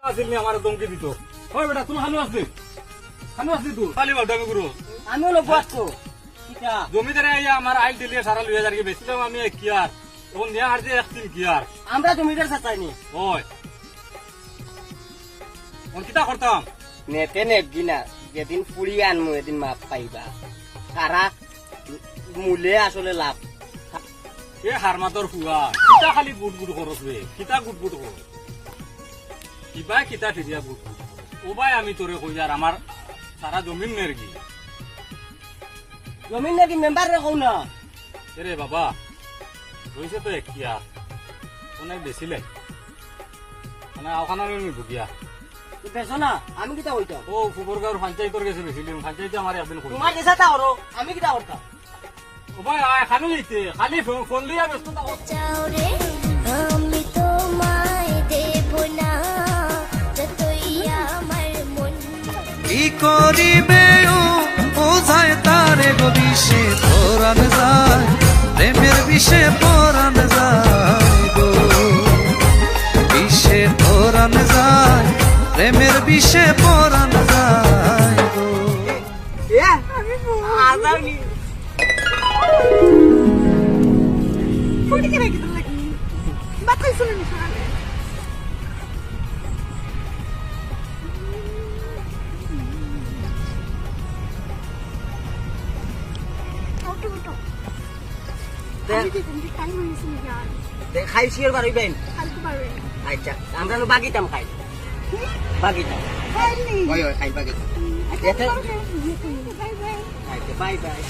আসিল নি আমার দমকে দিত ওই বেটা তুমি হানু আসলি তুই খালি বাবা আমি গুরু আমিও লোক আসছো কিটা জমিদারে আইয়া আমার আইল দিলে সারা 2000 কি বেছিলাম আমি কি আর তখন নিয়ে আর যে একদিন কি আর আমরা জমিদার চাচাইনি ওই কোন কিতা করতাম নেতে নেবগি না যেদিন পুড়িয়ে আনমু এদিন মাপ পাইবা কারা মূলে আসলে লাভ এ হারমাতর ফুয়া কিতা খালি গুট গুট করস রে কিতা গুট গুট কর কিবা কিতা ঠিরিয়া গুট গুট ও ভাই আমি তোরে কই আর আমার সারা জমিন নের কি জমিন নাকি মেম্বার রে কও না এরে বাবা রইছে তো একিয়া অনেক বেশিলে মানে ওখানে আমি ভুগিয়া বেছো না আমি কিটা কইতাম ও ফুবরগাঁওর পঞ্চায়েতর গেছে বেশিলে পঞ্চায়েতে আমার একদিন কই তোমার দেশা তা করো আমি কিটা করতাম ও ভাই খালি যাইতে খালি ফোন লিয়া ব্যস্ত থাকো চাওরে আমি তোমায় দেব না যতই আমার মন কি করিবে ও বোঝায় তারে গো বিষে পরাণ যায় প্রেমের বিষে পরাণ যায় গো বিষে পরাণ যায় প্রেমের বিষে পরাণ যায় গো আমি আজানি খাইছি আর বাড়িবেন আচ্ছা আমরা বাগিতাম খাই বাগিতাম ওই খাই বাগিতাম আচ্ছা বাই বাই